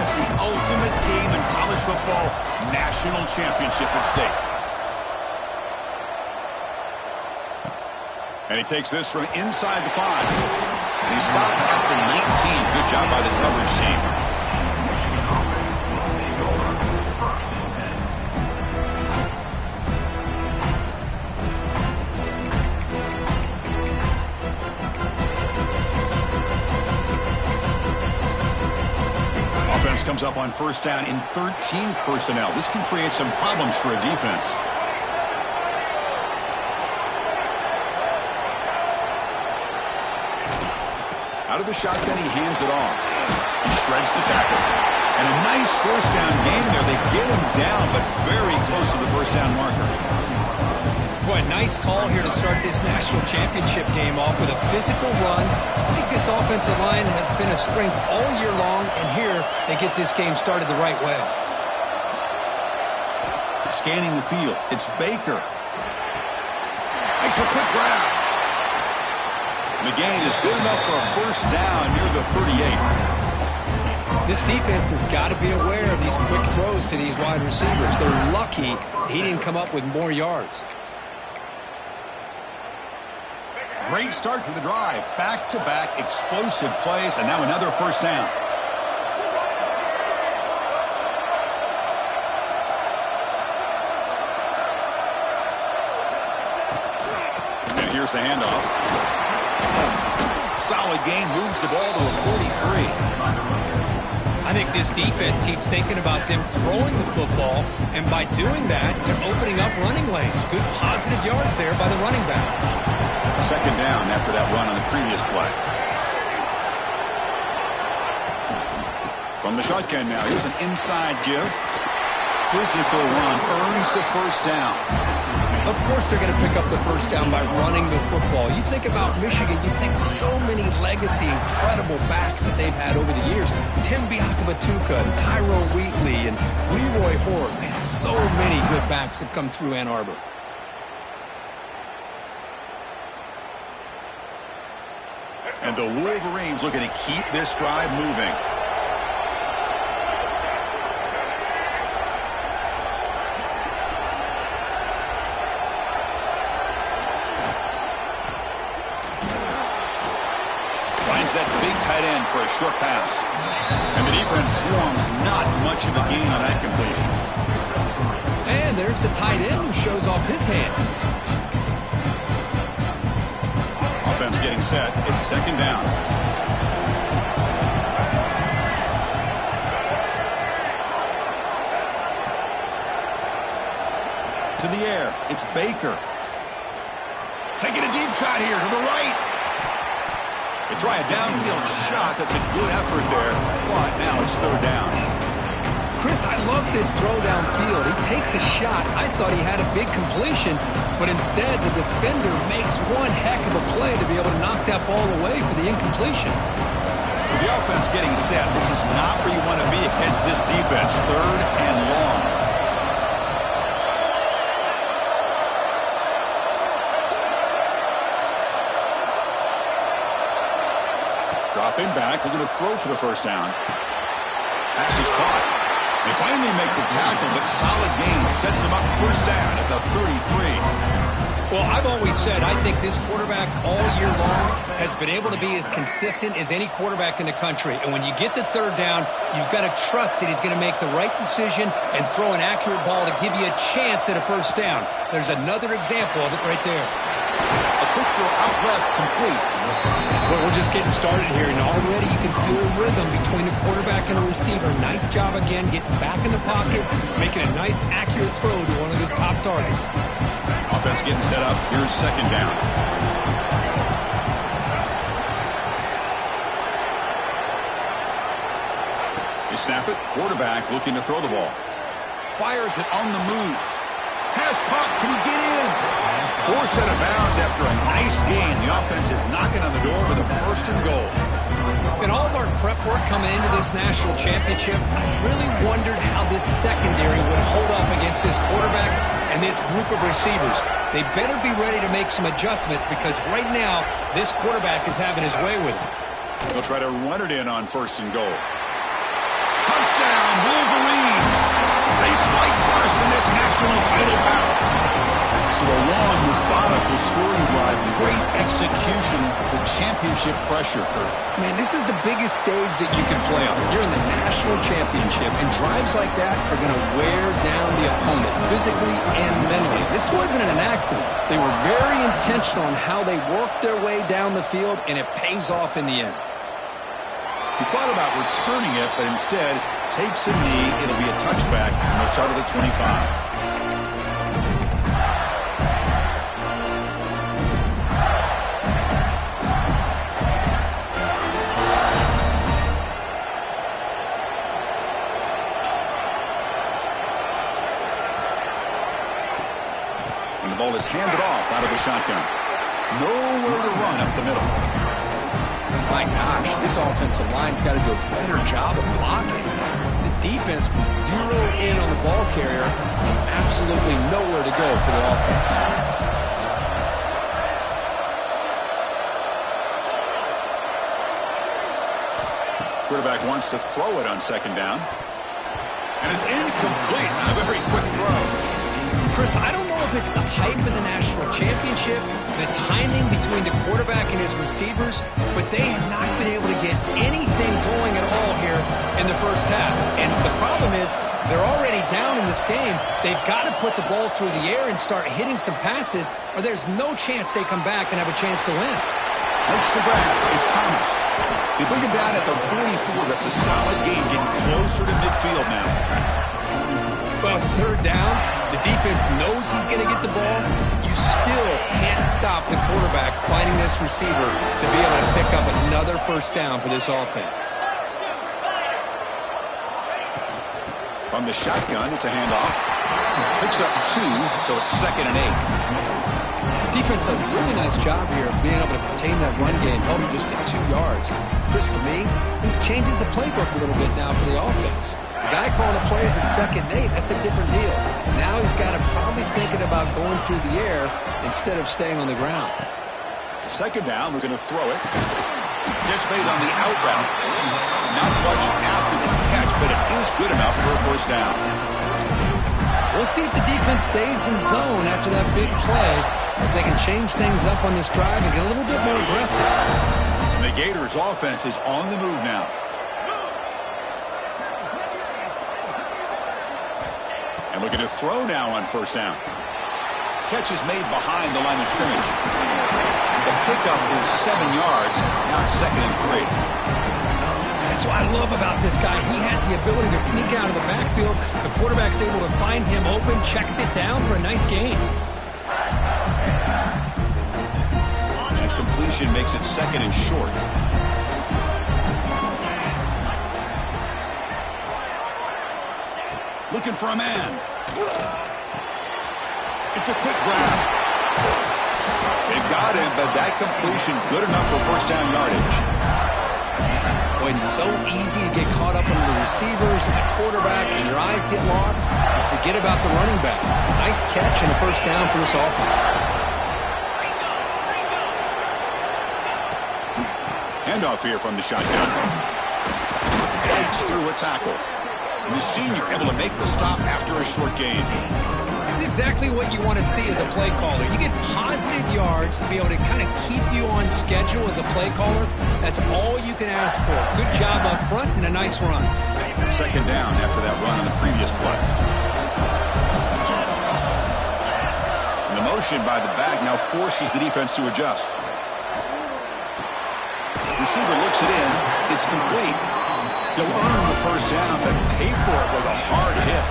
with the ultimate game in college football, national championship at stake. And he takes this from inside the 5. And he's stopped at the 19. Good job by the coverage team. Offense comes up on first down in 13 personnel. This can create some problems for a defense. Out of the shotgun, he hands it off. He shreds the tackle. And a nice first down gain there. They get him down, but very close to the first down marker. Boy, nice call here to start this national championship game off with a physical run. I think this offensive line has been a strength all year long, and here they get this game started the right way. Scanning the field, it's Baker. Makes a quick grab. The gain is good enough for a first down near the 38. This defense has got to be aware of these quick throws to these wide receivers. They're lucky he didn't come up with more yards. Great start for the drive. Back-to-back explosive plays, and now another first down. And here's the handoff. Solid gain, moves the ball to a 43. I think this defense keeps thinking about them throwing the football, and by doing that, they're opening up running lanes. Good positive yards there by the running back. Second down after that run on the previous play. From the shotgun now, here's an inside give. Physical run earns the first down. Of course they're going to pick up the first down by running the football. You think about Michigan, you think so many legacy, incredible backs that they've had over the years. Tim Biakabatuka, Tyrone Wheatley, and Leroy Hort. Man, so many good backs have come through Ann Arbor. And the Wolverines looking to keep this drive moving. Finds that big tight end for a short pass. And the defense swarms, not much of a gain on that completion. And there's the tight end who shows off his hands. Offense getting set. It's second down. To the air. It's Baker. Taking a deep shot here to the right. They try a downfield shot. That's a good effort there. But now it's third down. Chris, I love this throw downfield. He takes a shot. I thought he had a big completion, but instead the defender makes one heck of a play to be able to knock that ball away for the incompletion. So the offense getting set. This is not where you want to be against this defense. Third and long. Dropping back, looking to throw for the first down. Pass is caught. They finally make the tackle, but solid gain sets him up first down at the 33. Well, I've always said I think this quarterback all year long has been able to be as consistent as any quarterback in the country. And when you get to third down, you've got to trust that he's going to make the right decision and throw an accurate ball to give you a chance at a first down. There's another example of it right there. A quick throw out left, complete. Well, we're just getting started here, and already you can feel a rhythm between the quarterback and the receiver. Nice job again getting back in the pocket, making a nice, accurate throw to one of his top targets. Offense getting set up. Here's second down. They snap it. Quarterback looking to throw the ball. Fires it on the move. Pass caught. Can he get in? Forced out of bounds after a nice gain. The offense is knocking on the door with a first and goal. In all of our prep work coming into this national championship, I really wondered how this secondary would hold up against this quarterback and this group of receivers. They better be ready to make some adjustments because right now, this quarterback is having his way with it. They'll try to run it in on first and goal. Touchdown! Wolverines. They strike first in this national title bout. So a long, methodical scoring drive, great execution with championship pressure, Kurt. Man, this is the biggest stage that you can play on. You're in the national championship, and drives like that are going to wear down the opponent physically and mentally. This wasn't an accident. They were very intentional on how they worked their way down the field, and it pays off in the end. He thought about returning it, but instead takes a knee. It'll be a touchback from the start of the 25. And the ball is handed off out of the shotgun. Nowhere to run up the middle. My gosh, this offensive line's got to do a better job of blocking. The defense was zeroed in on the ball carrier and absolutely nowhere to go for the offense. Quarterback wants to throw it on second down. And it's incomplete. A very quick throw. Chris, I don't know if it's the hype of the national championship, the timing between the quarterback and his receivers, but they have not been able to get anything going at all here in the first half. And the problem is they're already down in this game. They've got to put the ball through the air and start hitting some passes, or there's no chance they come back and have a chance to win. Makes the grab. It's Thomas. They bring him down at the 44. That's a solid gain, getting closer to midfield now. Well, it's third down. The defense knows he's going to get the ball. You still can't stop the quarterback fighting this receiver to be able to pick up another first down for this offense. From the shotgun, it's a handoff. Picks up 2, so it's 2nd and 8. Defense does a really nice job here of being able to contain that run game, held him just at 2 yards. Chris, to me, this changes the playbook a little bit now for the offense. The guy calling the plays at 2nd and 8, that's a different deal. Now he's got to probably thinking about going through the air instead of staying on the ground. Second down, we're going to throw it. Catch made on the out route. Not much after the catch, but it is good enough for a first down. We'll see if the defense stays in zone after that big play, if they can change things up on this drive and get a little bit more aggressive. And the Gators' offense is on the move now. And looking to throw now on first down. Catch is made behind the line of scrimmage. The pickup is 7 yards. Now it's 2nd and 3. That's what I love about this guy. He has the ability to sneak out of the backfield. The quarterback's able to find him open, checks it down for a nice gain. That completion makes it 2nd and short. Looking for a man. It's a quick grab. They got him, but that completion good enough for first down yardage. Boy, it's so easy to get caught up under the receivers and the quarterback, and your eyes get lost. You forget about the running back. Nice catch and a first down for this offense. Handoff here from the shotgun. Edge through a tackle. And the senior able to make the stop after a short gain. This is exactly what you want to see as a play caller. You get positive yards to be able to kind of keep you on schedule as a play caller. That's all you can ask for. Good job up front and a nice run. Second down after that run on the previous play. And the motion by the back now forces the defense to adjust. Receiver looks it in. It's complete. He'll earn the first down, but pay for it with a hard hit.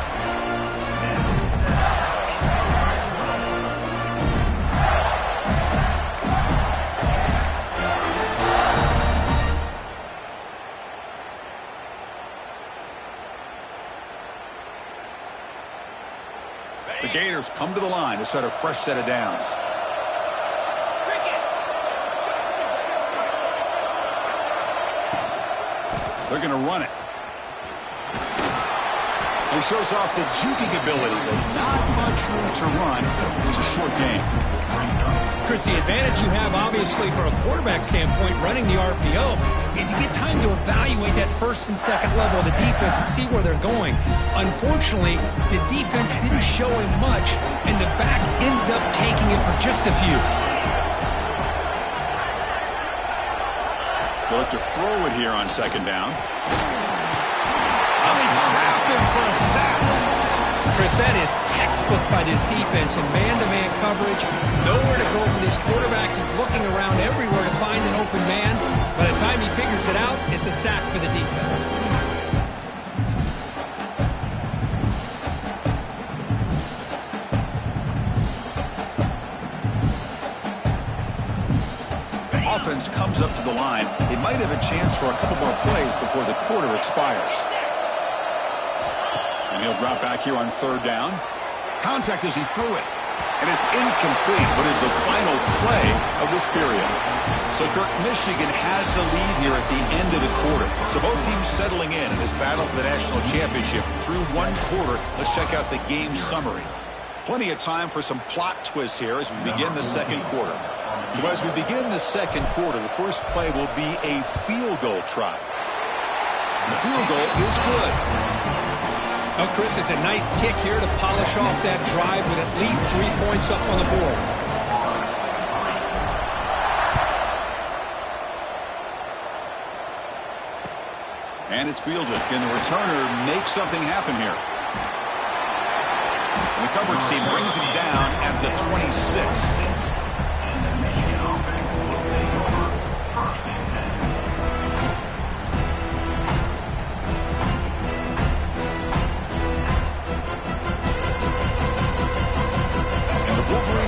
The Gators come to the line to set a fresh set of downs. They're going to run it. He shows off the juking ability, but not much room to run. It's a short game. Chris, the advantage you have, obviously, from a quarterback standpoint, running the RPO, is you get time to evaluate that first and second level of the defense and see where they're going. Unfortunately, the defense didn't show him much, and the back ends up taking it for just a few. They'll look to throw it here on second down. They trap him for a sack. Chris, that is textbook by this defense in man-to-man coverage. Nowhere to go for this quarterback. He's looking around everywhere to find an open man. By the time he figures it out, it's a sack for the defense. Offense comes up to the line. They might have a chance for a couple more plays before the quarter expires. And he'll drop back here on third down. Contact as he threw it. And it's incomplete, but is the final play of this period. So, Kirk, Michigan has the lead here at the end of the quarter. So both teams settling in this battle for the national championship through one quarter. Let's check out the game summary. Plenty of time for some plot twists here as we begin the second quarter. So as we begin the second quarter, the first play will be a field goal try. The field goal is good. Oh, Chris, it's a nice kick here to polish off that drive with at least 3 points up on the board. And it's fielded. Can the returner make something happen here? And the coverage team brings him down at the 26.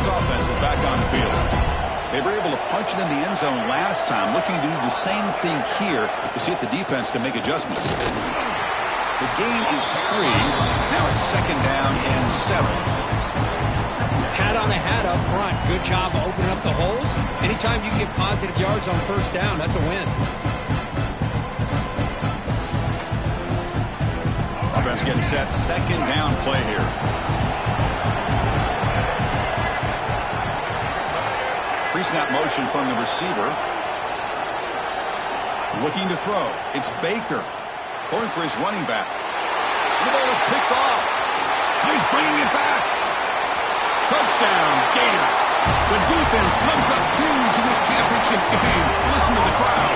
Offense is back on the field. They were able to punch it in the end zone last time, looking to do the same thing here to see if the defense can make adjustments. The gain is 3. Now it's second down and 7. Hat on a hat up front. Good job of opening up the holes. Anytime you can get positive yards on first down, that's a win. Offense getting set. Second down play here. Pre-snap motion from the receiver. Looking to throw. It's Baker. Going for his running back. The ball is picked off. He's bringing it back. Touchdown, Gators. The defense comes up huge in this championship game. Listen to the crowd.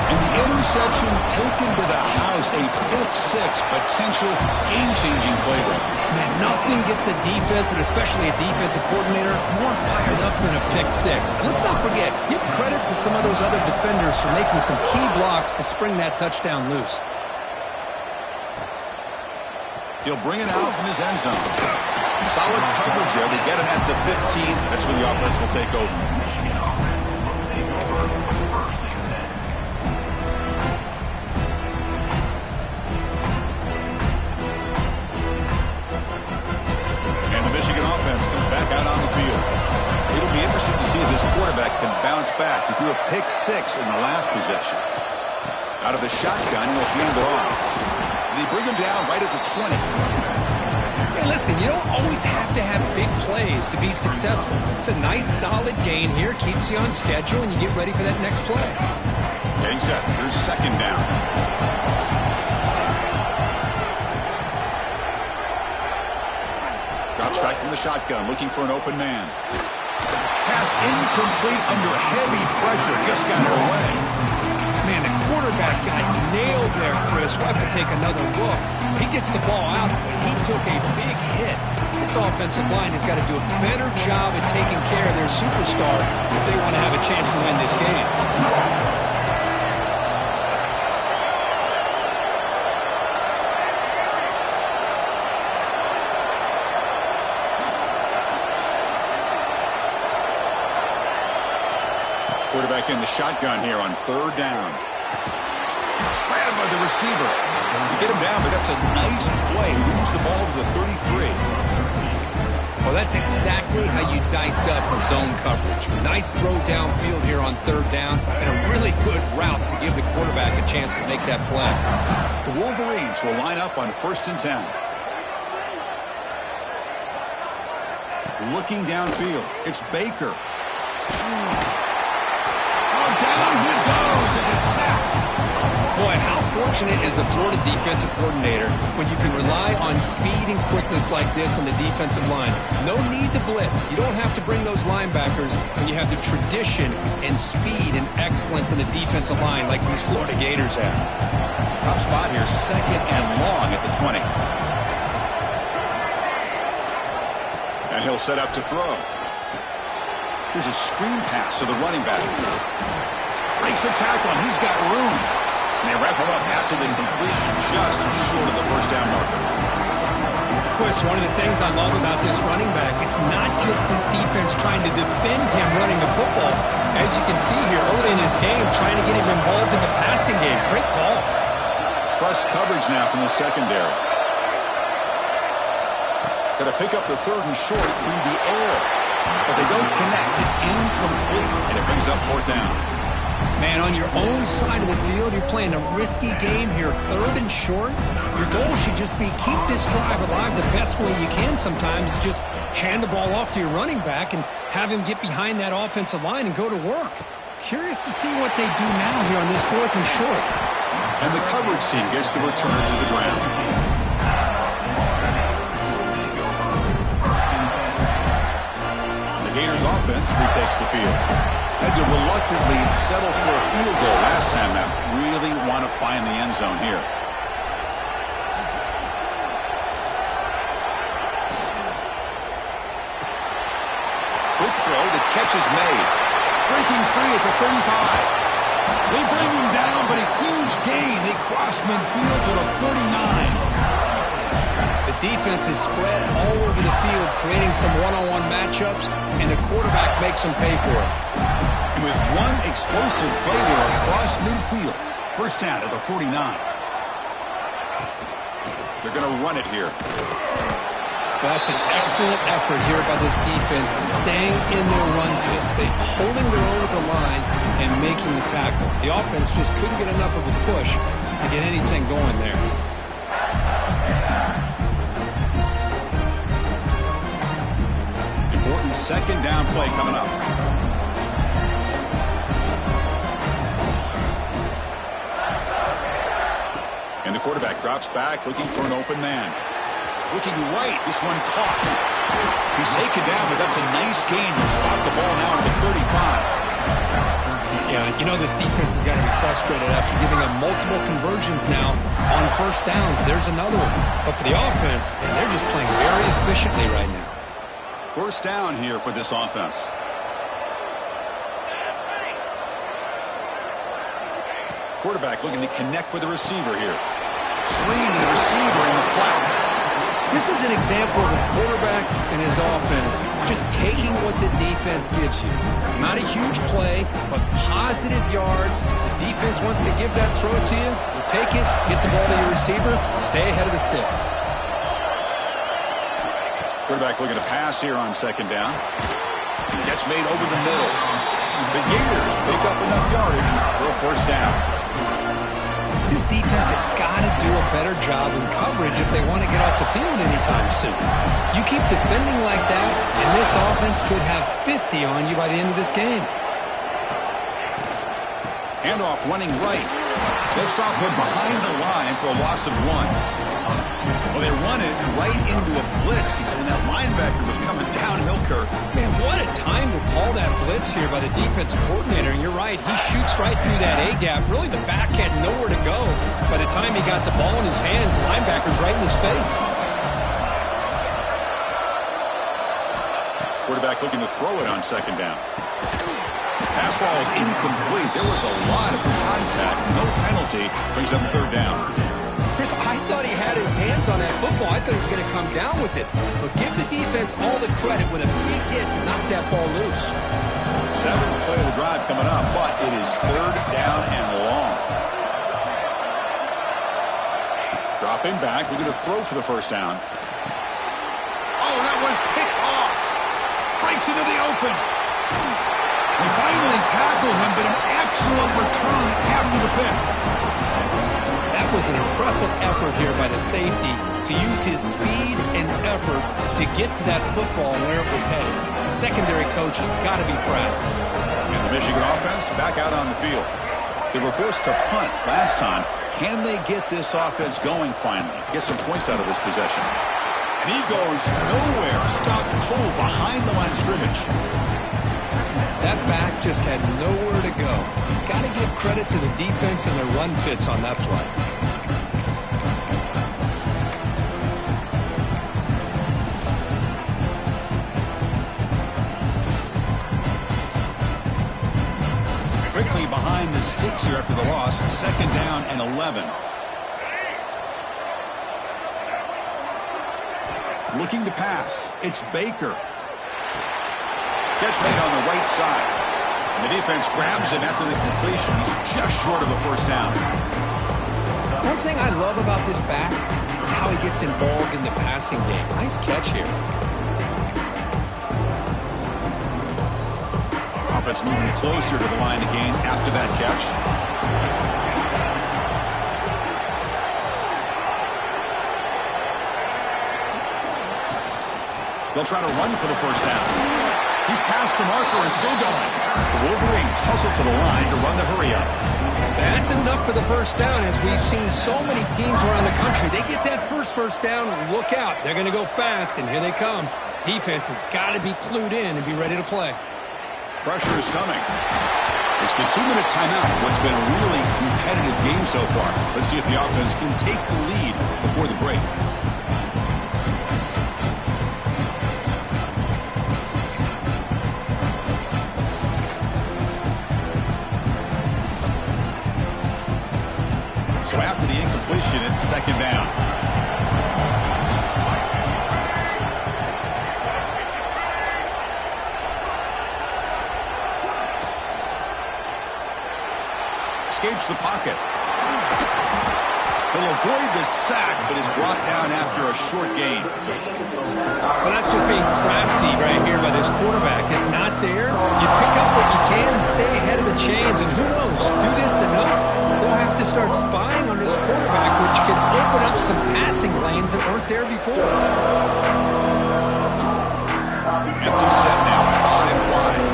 And the interception taken to the house. A pick-6 potential game-changing play there. Man, nothing gets a defense, and especially a defensive coordinator, more fired up than a pick-6. And let's not forget, give credit to some of those other defenders for making some key blocks to spring that touchdown loose. He'll bring it out from his end zone. Solid coverage there. They get him at the 15. That's where the offense will take over. Out on the field. It'll be interesting to see if this quarterback can bounce back. He threw a pick-6 in the last possession. Out of the shotgun, he'll hand it off. They bring him down right at the 20. Hey, listen, you don't always have to have big plays to be successful. It's a nice, solid gain here. Keeps you on schedule, and you get ready for that next play. Getting set. Here's second down. Drops back from the shotgun, looking for an open man. Pass incomplete under heavy pressure. Just got it away. Man, the quarterback got nailed there, Chris. We'll have to take another look. He gets the ball out, but he took a big hit. This offensive line has got to do a better job at taking care of their superstar if they want to have a chance to win this game. Quarterback in the shotgun here on third down. Grabbed by the receiver. You get him down, but that's a nice play. Moves the ball to the 33. Well, that's exactly how you dice up a zone coverage. Nice throw downfield here on third down, and a really good route to give the quarterback a chance to make that play. The Wolverines will line up on 1st and 10. Looking downfield. It's Baker. Oh, down he goes. It's a sack. Boy, how fortunate is the Florida defensive coordinator when you can rely on speed and quickness like this on the defensive line. No need to blitz. You don't have to bring those linebackers when you have the tradition and speed and excellence in the defensive line like these Florida Gators have. Top spot here, 2nd and long at the 20. And he'll set up to throw. Here's a screen pass to the running back. Breaks a tackle, and he's got room. And they wrap him up after the completion, just short of the 1st down marker. Chris, one of the things I love about this running back, it's not just this defense trying to defend him running the football. As you can see here early in his game, trying to get him involved in the passing game. Great call. Plus coverage now from the secondary. Got to pick up the 3rd and short through the air. But they don't connect. It's incomplete, and it brings up 4th down. Man, on your own side of the field, you're playing a risky game here. 3rd and short. Your goal should just be keep this drive alive the best way you can sometimes. Is just hand the ball off to your running back and have him get behind that offensive line and go to work. Curious to see what they do now here on this 4th and short. And the coverage team gets the return to the ground. Gators offense retakes the field. Had to reluctantly settle for a field goal last time out. Really want to find the end zone here. Quick throw, the catch is made. Breaking free at the 35. They bring him down, but a huge gain. They cross midfield to the 49. The defense is spread all over the field, creating some one-on-one matchups, and the quarterback makes them pay for it. And with one explosive play there across midfield, 1st down at the 49. They're going to run it here. That's an excellent effort here by this defense, staying in their run fits. They holding their own at the line and making the tackle. The offense just couldn't get enough of a push to get anything going there. Important 2nd down play coming up. And the quarterback drops back, looking for an open man. Looking right, this one caught. He's taken down, but that's a nice gain. They'll spot the ball now at the 35. Yeah, you know this defense has got to be frustrated after giving them multiple conversions now on 1st downs. There's another one. But for the offense, and they're just playing very efficiently right now. 1st down here for this offense. Quarterback looking to connect with the receiver here. Screen to the receiver in the flat. This is an example of a quarterback and his offense just taking what the defense gives you. Not a huge play, but positive yards. The defense wants to give that throw to you. You take it, get the ball to your receiver, stay ahead of the sticks. Quarterback looking to pass here on 2nd down. Catch made over the middle. The Gators pick up enough yardage for a 1st down. This defense has got to do a better job in coverage if they want to get off the field anytime soon. You keep defending like that, and this offense could have 50 on you by the end of this game. Handoff running right. They'll stop him behind the line for a loss of 1. Well, they run it right into a blitz, and that linebacker was coming downhill, Kirk. Man, what a time to call that blitz here by the defensive coordinator. And you're right, he shoots right through that A-gap. Really, the back had nowhere to go. By the time he got the ball in his hands, the linebacker's right in his face. Quarterback looking to throw it on 2nd down. Pass ball is incomplete. There was a lot of contact. No penalty. Brings up 3rd down. Chris, I thought he had his hands on that football. I thought he was going to come down with it. But give the defense all the credit with a big hit to knock that ball loose. 7th play of the drive coming up, but it is 3rd down and long. Dropping back, looking to throw for the 1st down. Oh, that one's picked off. Breaks into the open. They finally tackle him, but an excellent return after the pick. That was an impressive effort here by the safety to use his speed and effort to get to that football where it was headed. Secondary coach has got to be proud. And the Michigan offense back out on the field. They were forced to punt last time. Can they get this offense going finally? Get some points out of this possession. And he goes nowhere. Stopped cold behind the line of scrimmage. That back just had nowhere to go. Got to give credit to the defense and their run fits on that play. Quickly behind the sticks here after the loss. 2nd down and 11. Looking to pass. It's Baker. Catch made on the right side. And the defense grabs him after the completion. He's just short of a 1st down. One thing I love about this back is how he gets involved in the passing game. Nice catch here. Offense moving closer to the line again after that catch. They'll try to run for the 1st down. He's past the marker and still going. The Wolverines hustle to the line to run the hurry-up. That's enough for the 1st down, as we've seen so many teams around the country. They get that first down, look out. They're going to go fast, and here they come. Defense has got to be clued in and be ready to play. Pressure is coming. It's the 2-minute timeout. What's been a really competitive game so far. Let's see if the offense can take the lead before the break. So after the incompletion, it's 2nd down. Escapes the pocket. He'll avoid the sack, but is brought down after a short gain. Well, that's just being crafty right here by this quarterback. It's not there. You pick up what you can and stay ahead of the chains. And who knows, do this enough, they'll have to start spying on this quarterback, which can open up some passing lanes that weren't there before. Empty set now, 5 wide.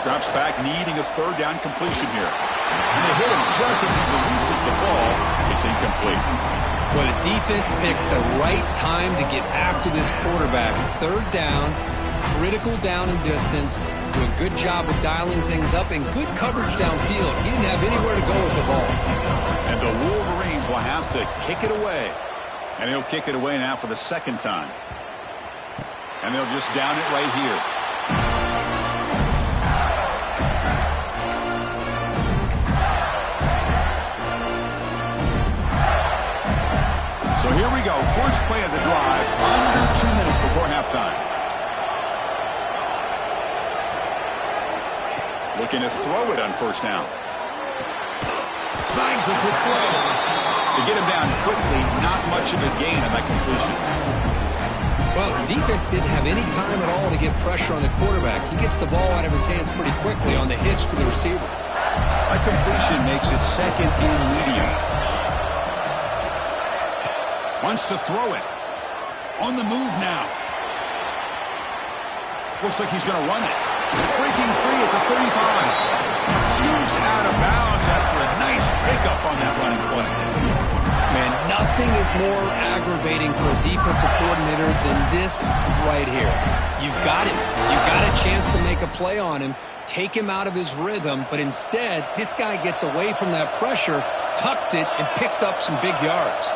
Drops back, needing a 3rd down completion here. And they hit him just as he releases the ball. It's incomplete. Well, the defense picks the right time to get after this quarterback. 3rd down, critical down and distance. Do a good job of dialing things up and good coverage downfield. He didn't have anywhere to go with the ball. And the Wolverines will have to kick it away. And he'll kick it away now for the 2nd time. And they'll just down it right here. So here we go. First play of the drive, under 2 minutes before halftime. Looking to throw it on 1st down. Snags the quick throw. To get him down quickly, not much of a gain on that completion. Well, the defense didn't have any time at all to get pressure on the quarterback. He gets the ball out of his hands pretty quickly on the hitch to the receiver. That completion makes it 2nd and medium. Wants to throw it. On the move now. Looks like he's going to run it. Breaking free at the 35. Scoots out of bounds after a nice pickup on that running play. Man, nothing is more aggravating for a defensive coordinator than this right here. You've got him. You've got a chance to make a play on him, take him out of his rhythm, but instead, this guy gets away from that pressure, tucks it, and picks up some big yards.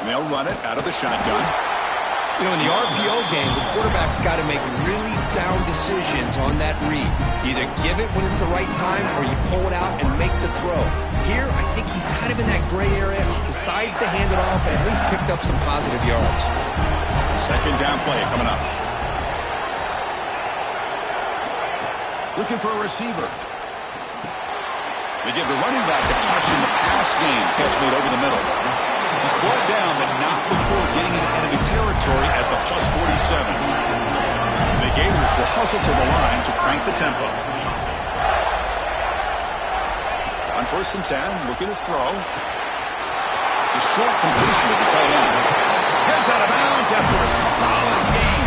And they'll run it out of the shotgun. You know, in the RPO game, the quarterback's got to make really sound decisions on that read. You either give it when it's the right time or you pull it out and make the throw. Here, I think he's kind of in that gray area, decides to hand it off, and at least picked up some positive yards. 2nd down play coming up. Looking for a receiver. They give the running back a touch in the pass game. Catch made over the middle. He's brought down, but not before getting into enemy territory at the plus 47. The Gators will hustle to the line to crank the tempo. On 1st and 10, looking to throw. The short completion of the tight end. Heads out of bounds after a solid gain.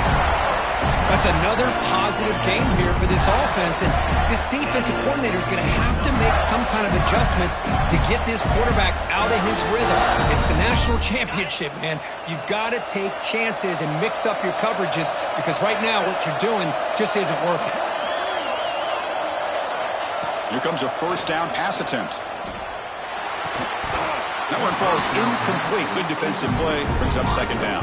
That's another positive game here for this offense, and this defensive coordinator is going to have to make some kind of adjustments to get this quarterback out of his rhythm. It's the national championship, man. You've got to take chances and mix up your coverages because right now what you're doing just isn't working. Here comes a 1st down pass attempt. That one falls incomplete. Good defensive play. Brings up 2nd down.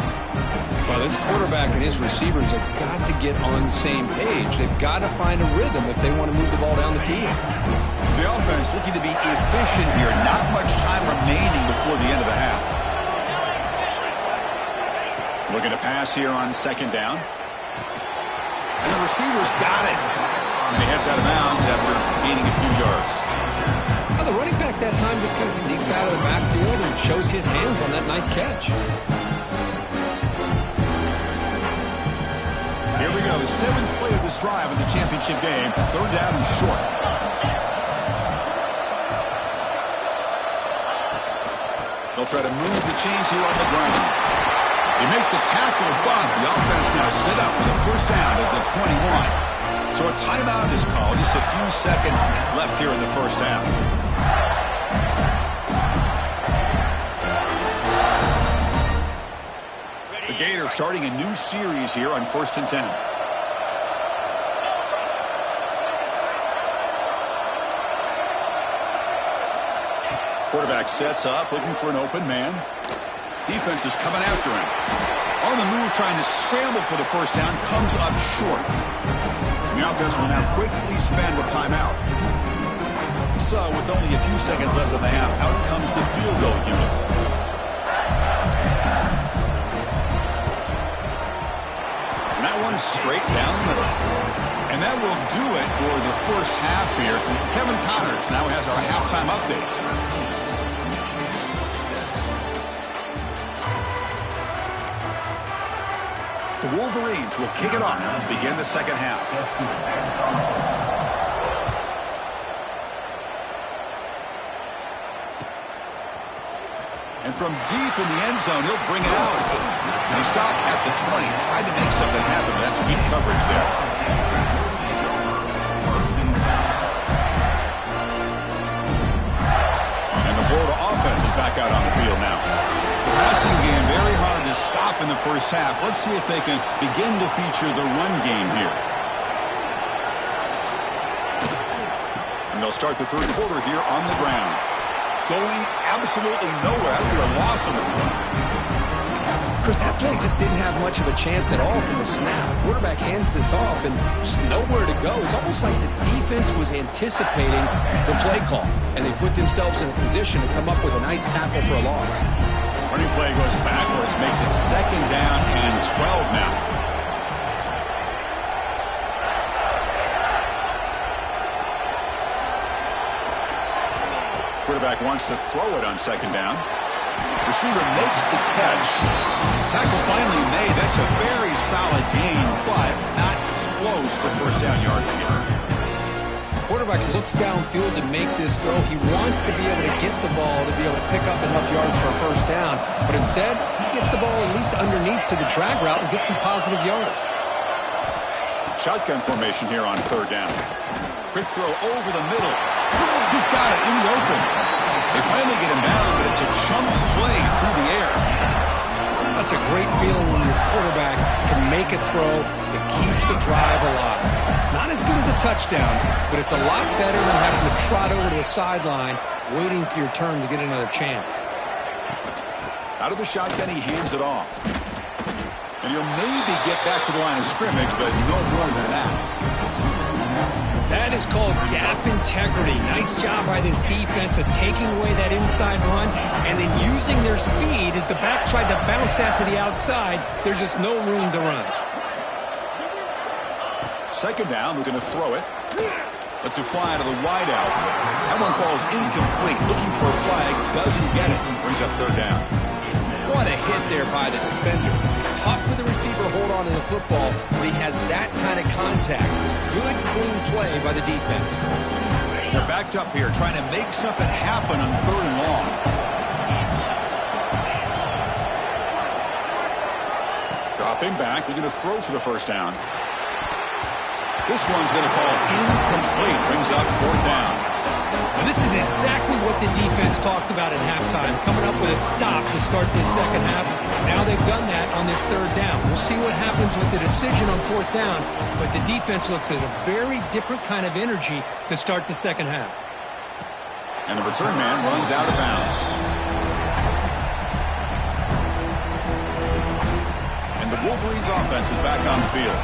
Well, this quarterback and his receivers have got to get on the same page. They've got to find a rhythm if they want to move the ball down the field. The offense looking to be efficient here. Not much time remaining before the end of the half. Looking to pass here on 2nd down. And the receiver's got it. And he heads out of bounds after gaining a few yards. Now the running back that time just kind of sneaks out of the backfield and shows his hands on that nice catch. Here we go, 7th play of this drive in the championship game. 3rd down and short. They'll try to move the chains here on the ground. They make the tackle, but the offense now set up with a 1st down at the 21. So a timeout is called. Just a few seconds left here in the 1st half. The Gators starting a new series here on 1st and 10. Quarterback sets up, looking for an open man. Defense is coming after him. On the move, trying to scramble for the 1st down, comes up short. The offense will now quickly spend a timeout. So, with only a few seconds left in the half, out comes the field goal unit. And that one straight down the middle. And that will do it for the 1st half here. Kevin Connors now has our halftime update. The Wolverines will kick it off to begin the 2nd half. And from deep in the end zone, he'll bring it out. And he stopped at the 20. Tried to make something happen, but that's good coverage there. And the Florida offense is back out on the field now. The passing game very hard to stop in the 1st half. Let's see if they can begin to feature the run game here. And they'll start the 3rd quarter here on the ground. Going absolutely nowhere. That would be a loss on the play. Chris, that play just didn't have much of a chance at all from the snap. Quarterback hands this off and just nowhere to go. It's almost like the defense was anticipating the play call, and they put themselves in a position to come up with a nice tackle for a loss. Running play goes backwards, makes it 2nd down and 12 now. Quarterback wants to throw it on 2nd down. Receiver makes the catch. Tackle finally made. That's a very solid gain, but not close to 1st down yard here. Quarterback looks downfield to make this throw. He wants to be able to get the ball to be able to pick up enough yards for a 1st down. But instead, he gets the ball at least underneath to the drag route and gets some positive yards. Shotgun formation here on 3rd down. Quick throw over the middle. He's got it in the open. They finally get him down, but it's a chunk play through the air. That's a great feeling when your quarterback can make a throw that keeps the drive alive. Not as good as a touchdown, but it's a lot better than having to trot over to the sideline, waiting for your turn to get another chance. Out of the shotgun, he hands it off. And he'll maybe get back to the line of scrimmage, but no more than that. That is called gap integrity. Nice job by this defense of taking away that inside run and then using their speed as the back tried to bounce that to the outside. There's just no room to run. 2nd down, we're going to throw it. Lets it fly to the wideout. That one falls incomplete. Looking for a flag, doesn't get it. Brings up 3rd down. What a hit there by the defender. Tough for the receiver to hold on to the football when he has that kind of contact. Good, clean play by the defense. They're backed up here trying to make something happen on 3rd and long. Dropping back, looking to throw for the first down. This one's going to fall incomplete. Brings up 4th down. Well, this is exactly what the defense talked about at halftime, coming up with a stop to start this second half. Now they've done that on this 3rd down. We'll see what happens with the decision on 4th down, but the defense looks at a very different kind of energy to start the second half. And the return man runs out of bounds. And the Wolverines offense is back on the field.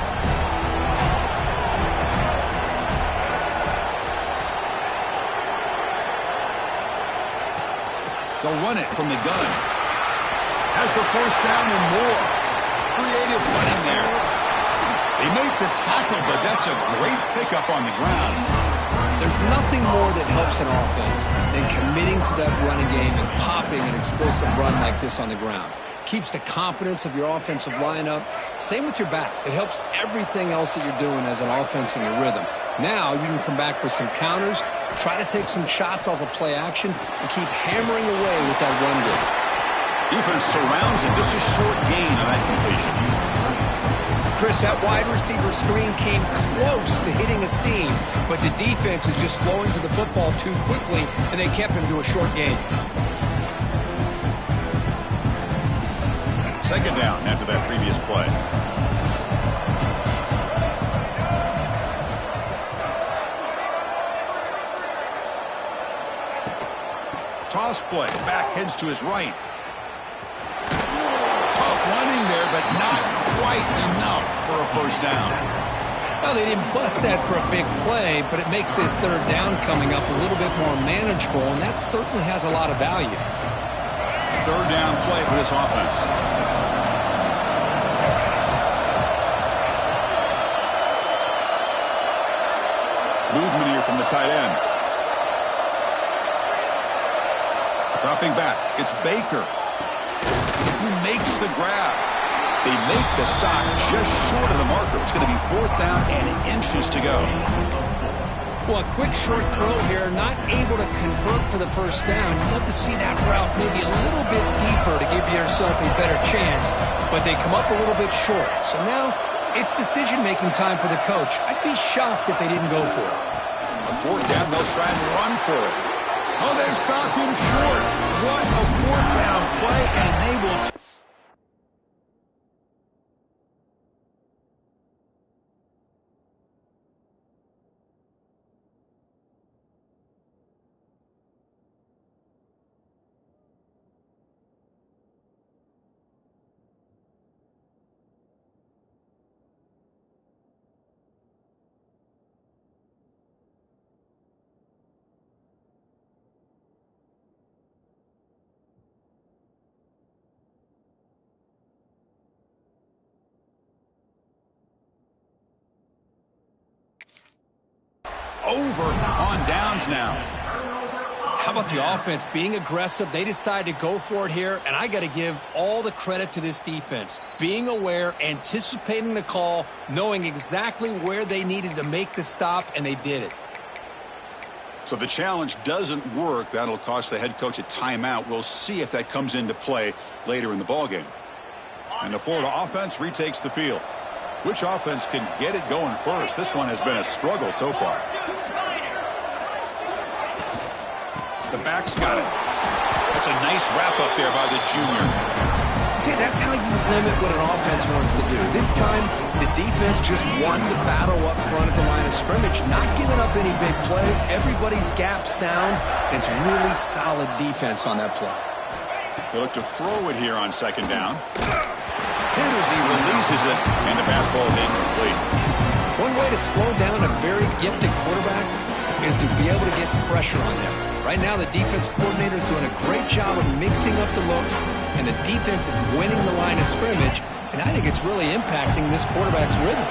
They'll run it from the gun. Has the first down and more. Creative running there. They make the tackle, but that's a great pickup on the ground. There's nothing more that helps an offense than committing to that running game and popping an explosive run like this on the ground. Keeps the confidence of your offensive lineup. Same with your back. It helps everything else that you're doing as an offense in your rhythm. Now you can come back with some counters, try to take some shots off of play action, and keep hammering away with that run game. Defense surrounds him. Just a short gain on that completion. Chris, that wide receiver screen came close to hitting a seam, but the defense is just flowing to the football too quickly, and they kept him to a short gain. 2nd down after that previous play. Toss play. Back heads to his right. Tough running there, but not quite enough for a first down. Well, they didn't bust that for a big play, but it makes this 3rd down coming up a little bit more manageable, and that certainly has a lot of value. 3rd down play for this offense. Movement here from the tight end. Dropping back. It's Baker who makes the grab. They make the stop just short of the marker. It's going to be 4th down and inches to go. Well, a quick short throw here, not able to convert for the first down. You'd love to see that route maybe a little bit deeper to give yourself a better chance, but they come up a little bit short. So now it's decision-making time for the coach. I'd be shocked if they didn't go for it. A 4th down, they'll try and run for it. Oh, they've stopped him short. What a 4th down play, and they will... Over on downs now. How about the offense being aggressive? They decide to go for it here, and I got to give all the credit to this defense. Being aware, anticipating the call, knowing exactly where they needed to make the stop, and they did it. So the challenge doesn't work. That'll cost the head coach a timeout. We'll see if that comes into play later in the ballgame. And the Florida offense retakes the field. Which offense can get it going first? This one has been a struggle so far. The back's got it. That's a nice wrap-up there by the junior. See, that's how you limit what an offense wants to do. This time, the defense just won the battle up front at the line of scrimmage, not giving up any big plays. Everybody's gap sound. It's really solid defense on that play. They look to throw it here on 2nd down. Hit as he releases it, and the pass ball is incomplete. One way to slow down a very gifted quarterback is to be able to get pressure on him. Right now, the defense coordinator is doing a great job of mixing up the looks, and the defense is winning the line of scrimmage, and I think it's really impacting this quarterback's rhythm.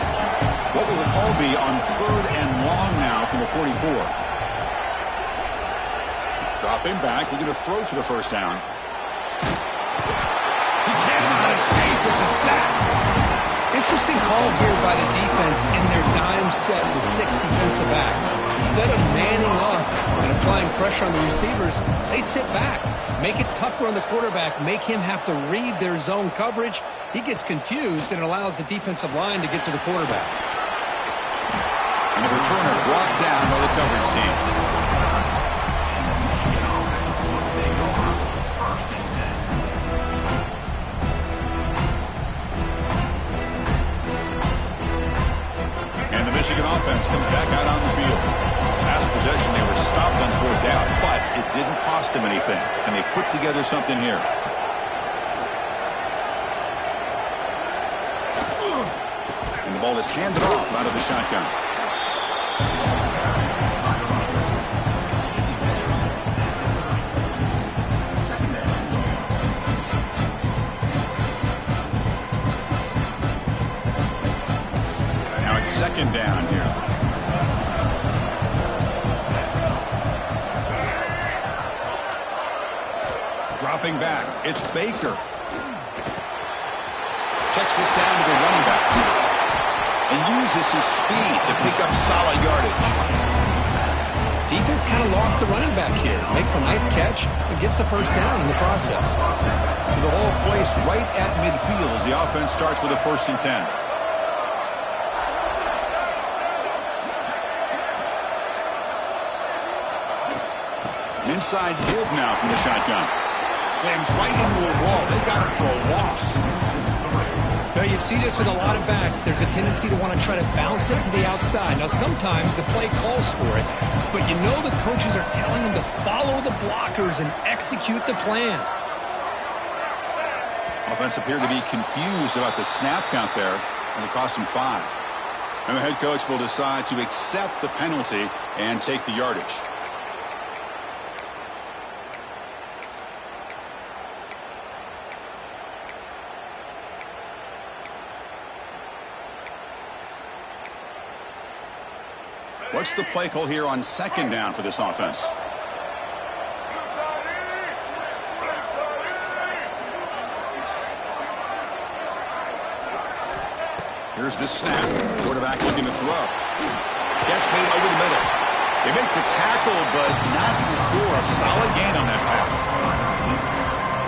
What will the call be on 3rd and long now from the 44? Dropping back, looking to throw for the first down. escape. It's a sack. Interesting call here by the defense in their dime set with 6 defensive backs. Instead of manning up and applying pressure on the receivers, they sit back. Make it tougher on the quarterback. Make him have to read their zone coverage. He gets confused and allows the defensive line to get to the quarterback. And the returner brought down by the coverage team. And the Michigan offense comes back out on the field. Last possession, they were stopped on 4th down, but it didn't cost them anything. And they put together something here. And the ball is handed off out of the shotgun. Now it's 2nd down here. Dropping back, it's Baker. Checks this down to the running back and uses his speed to pick up solid yardage. Defense kind of lost the running back here. Makes a nice catch and gets the 1st down in the process. So the ball placed right at midfield as the offense starts with a 1st and 10. An inside give now from the shotgun. Slams right into a wall. They got him for a loss. Now, you see this with a lot of backs. There's a tendency to want to try to bounce it to the outside. Now, sometimes the play calls for it, but you know the coaches are telling them to follow the blockers and execute the plan. Offense appeared to be confused about the snap count there, and it cost him 5. And the head coach will decide to accept the penalty and take the yardage. What's the play call here on 2nd down for this offense? Here's the snap. Quarterback looking to throw. Catch made over the middle. They make the tackle, but not before a solid gain on that pass.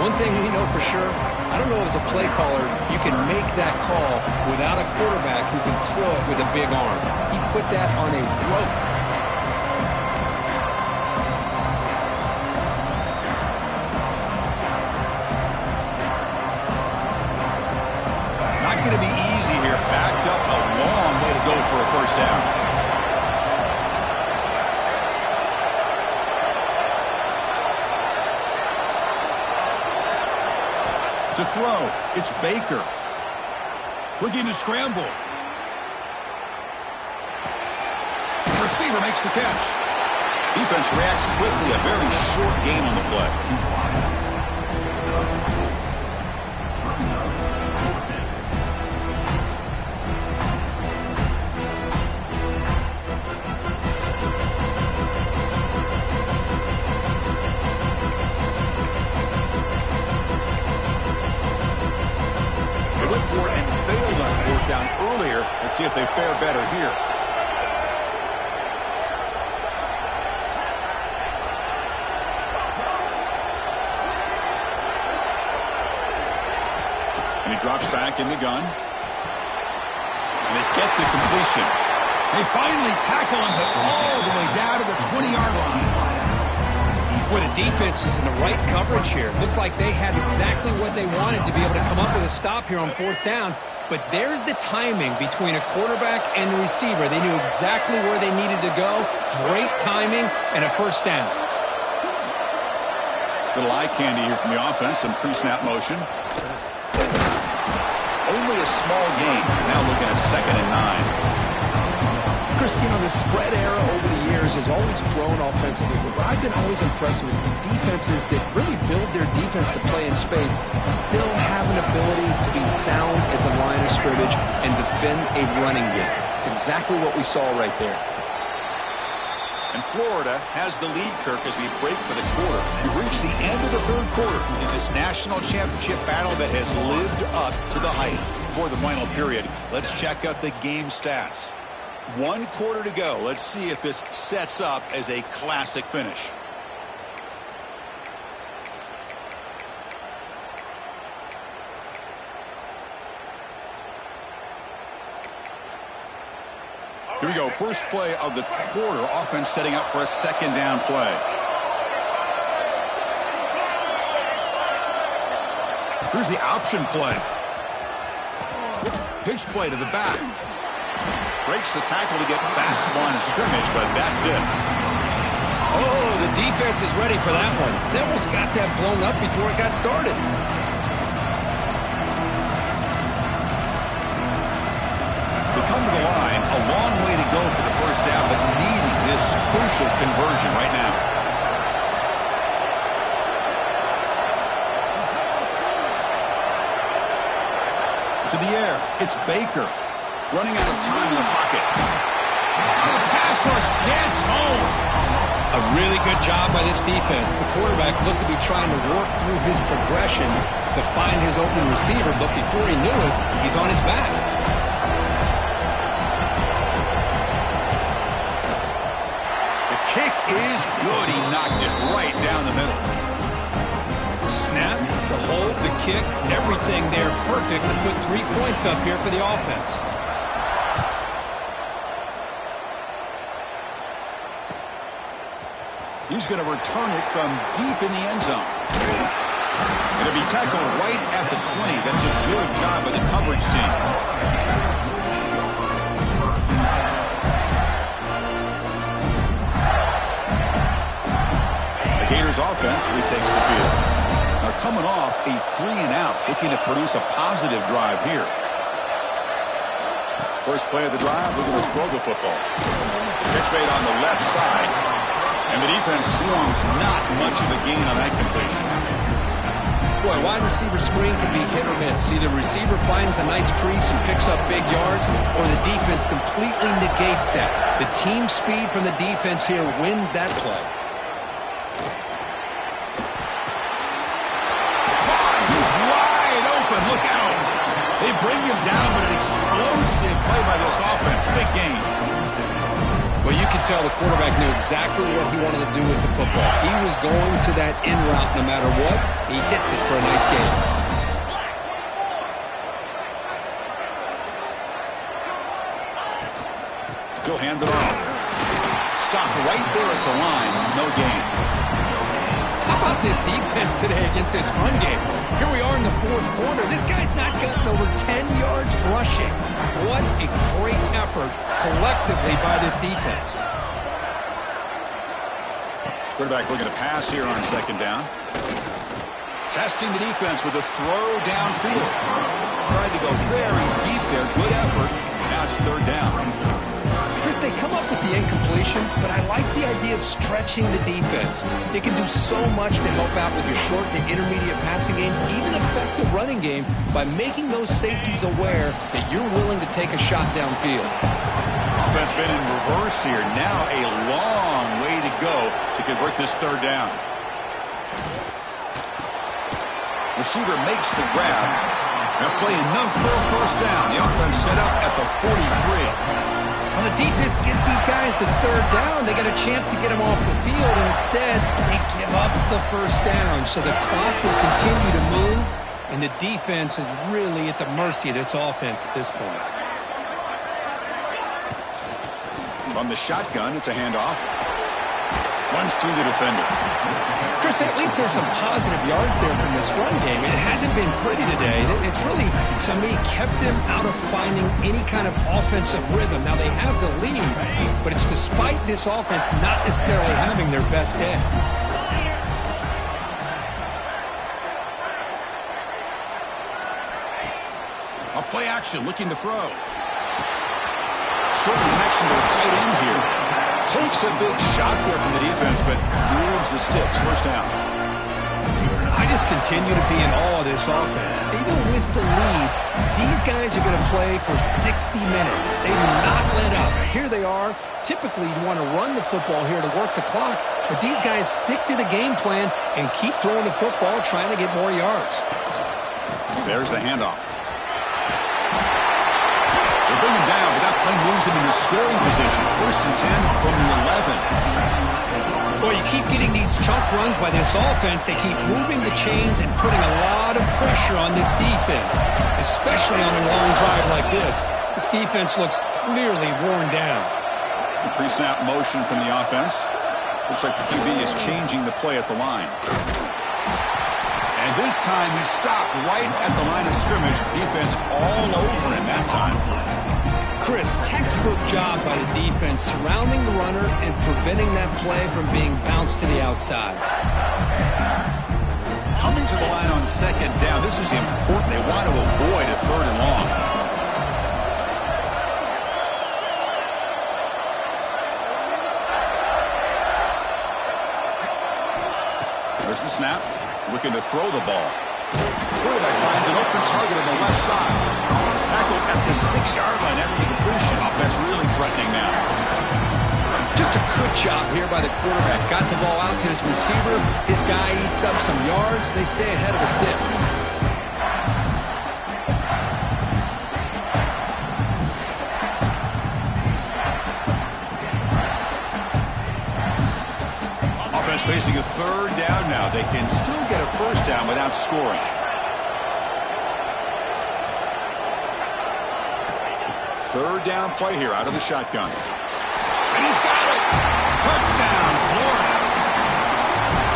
One thing we know for sure, I don't know as a play caller, you can make that call without a quarterback who can throw it with a big arm. He put that on a rope. Not going to be easy here. Backed up a long way to go for a 1st down. To throw, it's Baker. Looking to scramble. The receiver makes the catch. Defense reacts quickly. A very short gain on the play. Let's see if they fare better here. And he drops back in the gun. And they get the completion. They finally tackle him, but all the way down to the 20-yard line. Boy, the defense is in the right coverage here. Looked like they had exactly what they wanted to be able to come up with a stop here on 4th down. But there's the timing between a quarterback and the receiver. They knew exactly where they needed to go. Great timing and a 1st down. Little eye candy here from the offense. Some pre-snap motion. Only a small gain. Now looking at 2nd and 9. Christine, the spread era over the years has always grown offensively, but what I've been always impressed with defenses that really build their defense to play in space still have an ability to be sound at the line of scrimmage and defend a running game. It's exactly what we saw right there. And Florida has the lead, Kirk, as we break for the quarter. We've reached the end of the third quarter in this national championship battle that has lived up to the hype. For the final period, let's check out the game stats. 1 quarter to go. Let's see if this sets up as a classic finish. Here we go. First play of the quarter. Offense setting up for a second down play. Here's the option play. Pitch play to the back. Breaks the tackle to get back to the line of scrimmage, but that's it. Oh, the defense is ready for that one. They almost got that blown up before it got started. They come to the line, a long way to go for the first down, but needing this crucial conversion right now. To the air, it's Baker. Running out of time in the pocket. The pass rush gets home. A really good job by this defense. The quarterback looked to be trying to work through his progressions to find his open receiver, but before he knew it, he's on his back. The kick is good. He knocked it right down the middle. Snap, the hold, the kick, everything there perfect to put 3 points up here for the offense. He's going to return it from deep in the end zone. It'll be tackled right at the 20. That's a good job by the coverage team. The Gators offense retakes the field. Now coming off a 3-and-out, looking to produce a positive drive here. First play of the drive, we're going to throw the football. Catch made on the left side. And the defense swarms, not much of a gain on that completion. Boy, wide receiver screen can be hit or miss. Either receiver finds a nice crease and picks up big yards, or the defense completely negates that. The team speed from the defense here wins that play. He's wide open. Look out. They bring him down, but an explosive play by this offense. Big game. Well, you can tell the quarterback knew exactly what he wanted to do with the football. He was going to that in route no matter what. He hits it for a nice gain. He'll hand it off. Stop right there at the line. No gain. How about this defense today against this run game? Here we are in the fourth quarter. This guy's not gotten over 10 yards rushing. What a great effort collectively by this defense. Quarterback looking to pass here on second down. Testing the defense with a throw downfield. Tried to go very deep there. Good effort. Now it's third down. Chris, they come up with the incompletion, but I like the idea of stretching the defense. It can do so much to help out with your short to intermediate passing game, even effective running game, by making those safeties aware that you're willing to take a shot downfield. Offense been in reverse here. Now a long way to go to convert this third down. Receiver makes the grab. Now play enough for a first down. The offense set up at the 43. Well, the defense gets these guys to third down. They got a chance to get them off the field, and instead they give up the first down. So the clock will continue to move, and the defense is really at the mercy of this offense at this point. From the shotgun, it's a handoff. Runs through the defender. Chris, at least there's some positive yards there from this run game. It hasn't been pretty today. It's really, to me, kept them out of finding any kind of offensive rhythm. Now, they have the lead, but it's despite this offense not necessarily having their best day. A play action, looking to throw. Short connection to the tight end here. Takes a big shot there from the defense, but moves the sticks. First down. I just continue to be in awe of this offense. Even with the lead, these guys are going to play for 60 minutes. They do not let up. Here they are. Typically, you'd want to run the football here to work the clock, but these guys stick to the game plan and keep throwing the football, trying to get more yards. There's the handoff. They bring him down, but that play moves him into scoring position. 1st and 10 from the 11. Well, you keep getting these chunk runs by this offense. They keep moving the chains and putting a lot of pressure on this defense, especially on a long drive like this. This defense looks clearly worn down. Pre-snap motion from the offense. Looks like the QB is changing the play at the line. And this time he stopped right at the line of scrimmage. Defense all over him that time. Chris, textbook job by the defense surrounding the runner and preventing that play from being bounced to the outside. Coming to the line on 2nd down. This is important. They want to avoid a 3rd and long. There's the snap. Looking to throw the ball. Quarterback finds an open target on the left side. Tackled at the 6-yard line after the completion. Offense really threatening now. Just a good job here by the quarterback. Got the ball out to his receiver. His guy eats up some yards. They stay ahead of the sticks. Offense facing a 3rd down now. They can still get a 1st down without scoring. 3rd down play here out of the shotgun. And he's got it! Touchdown, Florida!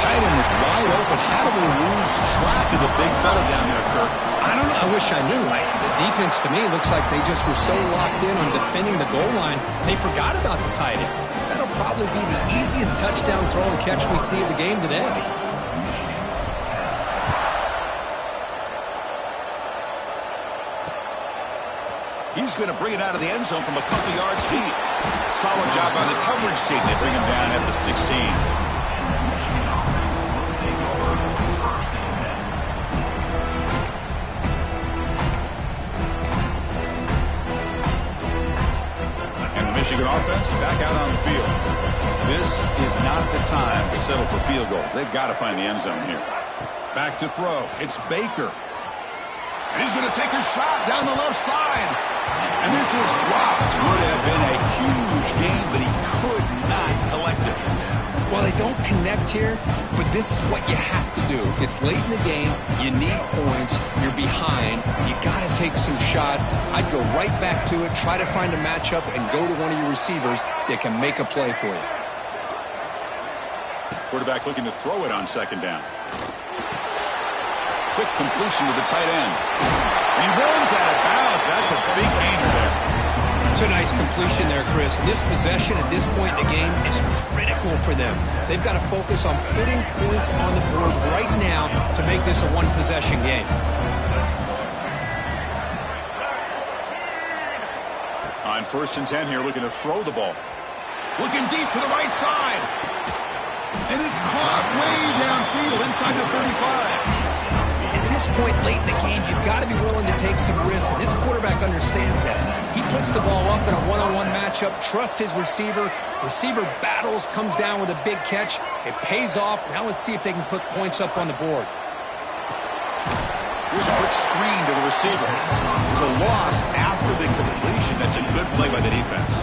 Tight end was wide open. How do they lose track of the big fella down there, Kirk? I don't know. I wish I knew. The defense, to me, looks like they just were so locked in on defending the goal line, they forgot about the tight end. That'll probably be the easiest touchdown throw and catch we see of the game today. He's going to bring it out of the end zone from a couple yards deep. Solid job by the coverage team. They bring him down at the 16. And the Michigan offense back out on the field. This is not the time to settle for field goals. They've got to find the end zone here. Back to throw. It's Baker. And he's going to take a shot down the left side. And this is dropped. Would have been a huge game, but he could not collect it. Well, they don't connect here, but this is what you have to do. It's late in the game. You need points. You're behind. You got to take some shots. I'd go right back to it, try to find a matchup, and go to one of your receivers that can make a play for you. Quarterback looking to throw it on 2nd down. Quick completion to the tight end. He runs out of bounds. That's a big gainer there. It's a nice completion there, Chris. And this possession at this point in the game is critical for them. They've got to focus on putting points on the board right now to make this a one-possession game. On 1st and 10 here, looking to throw the ball. Looking deep to the right side. And it's caught way downfield inside the 35. At this point late in the game, you've got to be willing to take some risks, and this quarterback understands that. He puts the ball up in a one-on-one matchup, trusts his receiver. Receiver battles, comes down with a big catch. It pays off. Now let's see if they can put points up on the board. Here's a quick screen to the receiver. There's a loss after the completion. That's a good play by the defense.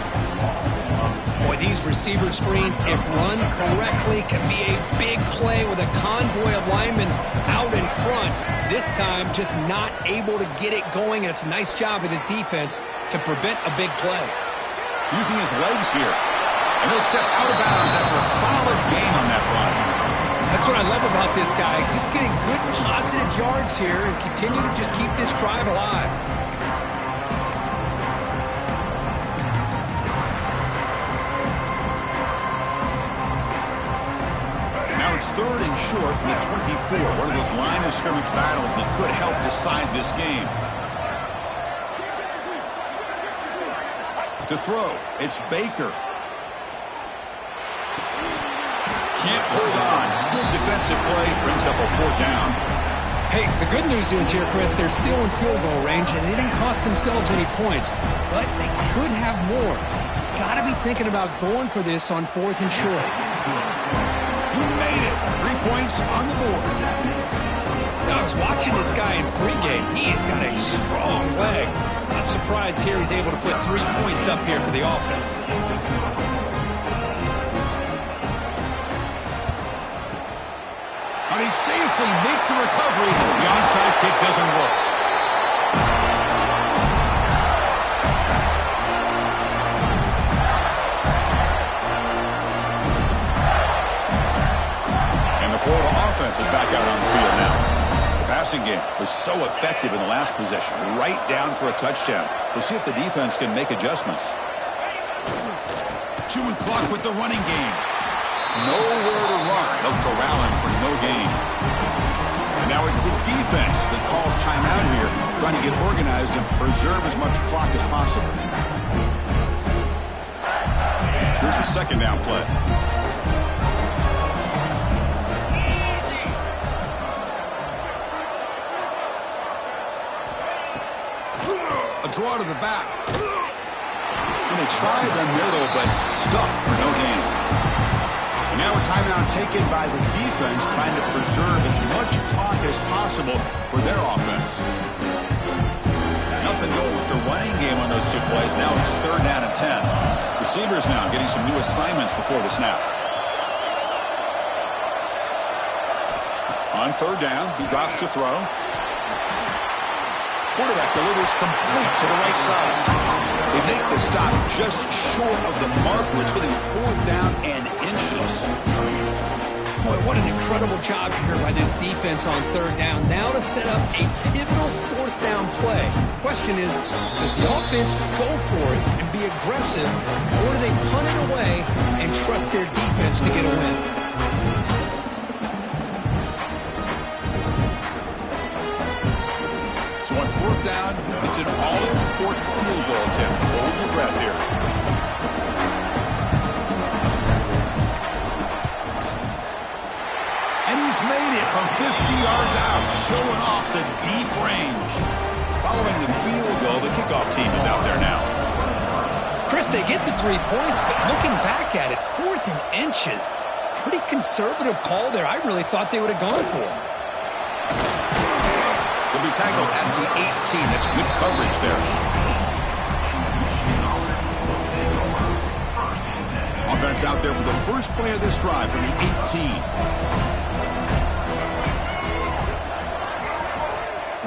Boy, these receiver screens, if run correctly, can be a big play with a convoy of linemen out in front. This time, just not able to get it going. And it's a nice job of his defense to prevent a big play. Using his legs here. And he'll step out of bounds after a solid gain on that run. That's what I love about this guy. Just getting good positive yards here and continue to just keep this drive alive. It's 3rd and short in the 24. One of those line of scrimmage battles that could help decide this game. To throw, it's Baker. Can't hold on. Good defensive play brings up a 4th down. Hey, the good news is here, Chris, they're still in field goal range, and they didn't cost themselves any points. But they could have more. Got to be thinking about going for this on 4th and short. You made it. 3 points on the board. I was watching this guy in pregame. He's got a strong leg. Not surprised here he's able to put 3 points up here for the offense. They safely make the recovery. The onside kick doesn't work. And the Florida offense is back out on the field now. The passing game was so effective in the last possession, right down for a touchdown. We'll see if the defense can make adjustments. Chewing clock with the running game. Nowhere to run. They'll corral him for no gain. And now it's the defense that calls timeout here, trying to get organized and preserve as much clock as possible. Here's the 2nd down play. A draw to the back. And they try the middle, but stuck for no gain. Now a timeout taken by the defense, trying to preserve as much clock as possible for their offense. Nothing going with the running game on those 2 plays. Now it's 3rd down and 10. Receivers now getting some new assignments before the snap. On 3rd down, he drops to throw. Quarterback delivers complete to the right side. They make the stop just short of the mark, which will be 4th down and inches. Boy, what an incredible job here by this defense on 3rd down. Now to set up a pivotal 4th down play. Question is, does the offense go for it and be aggressive, or do they punt it away and trust their defense to get a win? So on 4th down, it's an all-important field goal attempt. Hold your breath here. And he's made it from 50 yards out, showing off the deep range. Following the field goal, the kickoff team is out there now. Chris, they get the 3 points, but looking back at it, 4th and inches. Pretty conservative call there. I really thought they would have gone for it. He'll be tackled at the 18. That's good coverage there. Offense out there for the first play of this drive from the 18.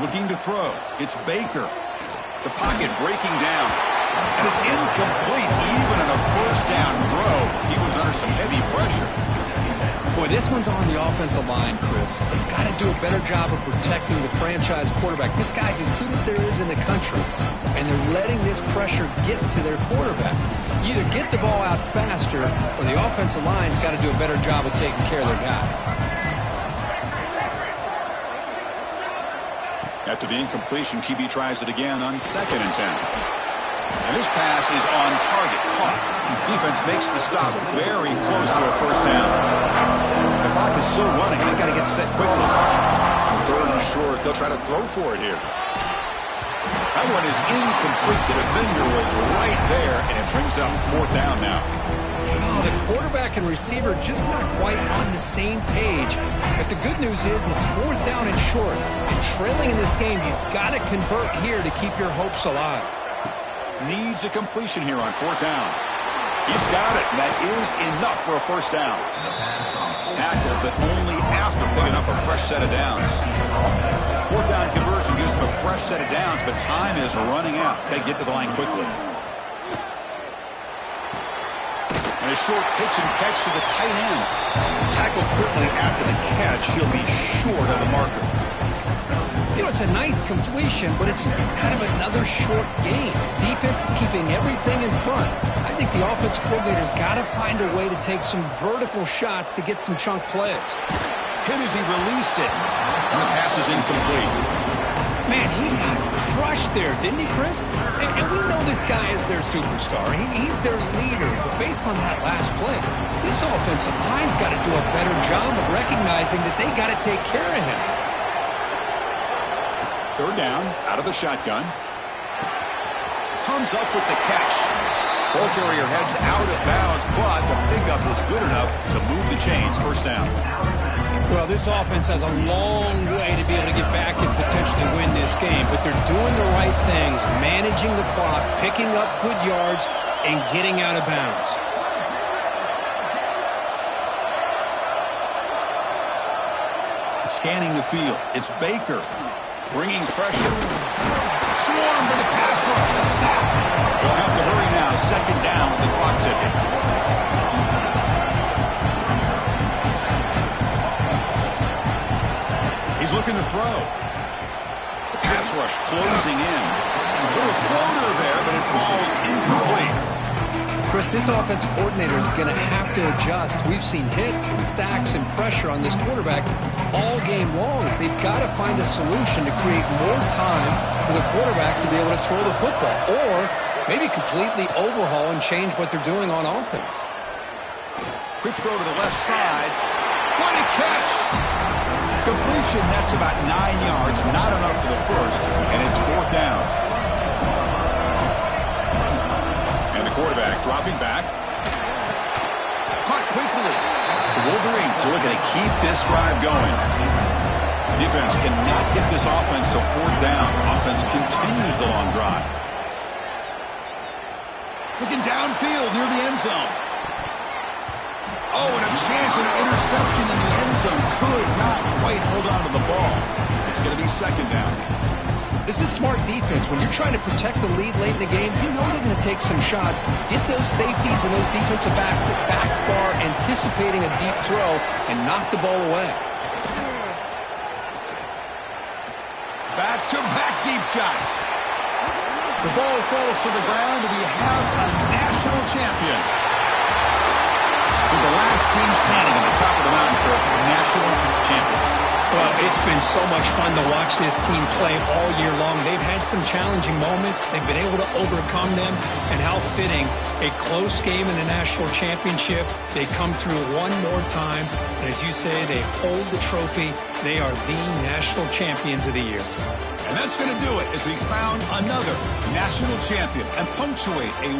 Looking to throw. It's Baker. The pocket breaking down. And it's incomplete. Even on a 1st down throw, he was under some heavy pressure. Boy, this one's on the offensive line, Chris. They've got to do a better job of protecting the franchise quarterback. This guy's as good as there is in the country, and they're letting this pressure get to their quarterback. You either get the ball out faster, or the offensive line's got to do a better job of taking care of their guy. After the incompletion, QB tries it again on 2nd and 10. And this pass is on target, caught. Defense makes the stop very close to a 1st down. The clock is still running, and they've got to get set quickly. On 3rd and short, they'll try to throw for it here. That one is incomplete. The defender was right there, and it brings up 4th down now. Oh, the quarterback and receiver just not quite on the same page. But the good news is it's 4th down and short. And trailing in this game, you've got to convert here to keep your hopes alive. Needs a completion here on 4th down. He's got it, and that is enough for a 1st down. Tackled, but only after picking up a fresh set of downs. 4th down conversion gives them a fresh set of downs, but time is running out. They get to the line quickly. And a short pitch and catch to the tight end. Tackled quickly after the catch. He'll be short of the marker. You know, it's a nice completion, but it's kind of another short game. Defense is keeping everything in front. I think the offensive coordinator's got to find a way to take some vertical shots to get some chunk plays. Hit as he released it. And the pass is incomplete. Man, he got crushed there, didn't he, Chris? And we know this guy is their superstar. He's their leader. But based on that last play, this offensive line's got to do a better job of recognizing that they got to take care of him. Third down, out of the shotgun. Comes up with the catch. Ball carrier heads out of bounds, but the pickup was good enough to move the chains. First down. Well, this offense has a long way to be able to get back and potentially win this game, but they're doing the right things, managing the clock, picking up good yards, and getting out of bounds. Scanning the field, it's Baker, bringing pressure. Swarm to the pass rush, a sack. They'll have to hurry now, second down with the clock ticking. He's looking to throw. The pass rush closing in. A little floater there, but it falls incomplete. Chris, this offensive coordinator is going to have to adjust. We've seen hits and sacks and pressure on this quarterback all game long. They've got to find a solution to create more time for the quarterback to be able to throw the football, or maybe completely overhaul and change what they're doing on offense. Quick throw to the left side. What a catch! Completion, that's about 9 yards, not enough for the first, and it's fourth down. And the quarterback dropping back. Caught quickly. The Wolverines are looking to keep this drive going. Defense cannot get this offense to fourth down. Offense continues the long drive. Looking downfield near the end zone. Oh, and a chance at an interception in the end zone. Could not quite hold on to the ball. It's going to be second down. This is smart defense. When you're trying to protect the lead late in the game, you know they're going to take some shots. Get those safeties and those defensive backs back far, anticipating a deep throw, and knock the ball away. Back-to-back deep shots. The ball falls to the ground, and we have a national champion. The last team standing at the top of the mountain for national champions. Well, it's been so much fun to watch this team play all year long. They've had some challenging moments. They've been able to overcome them. And how fitting, a close game in the national championship. They come through one more time. And as you say, they hold the trophy. They are the national champions of the year. And that's going to do it as we crown another national champion and punctuate a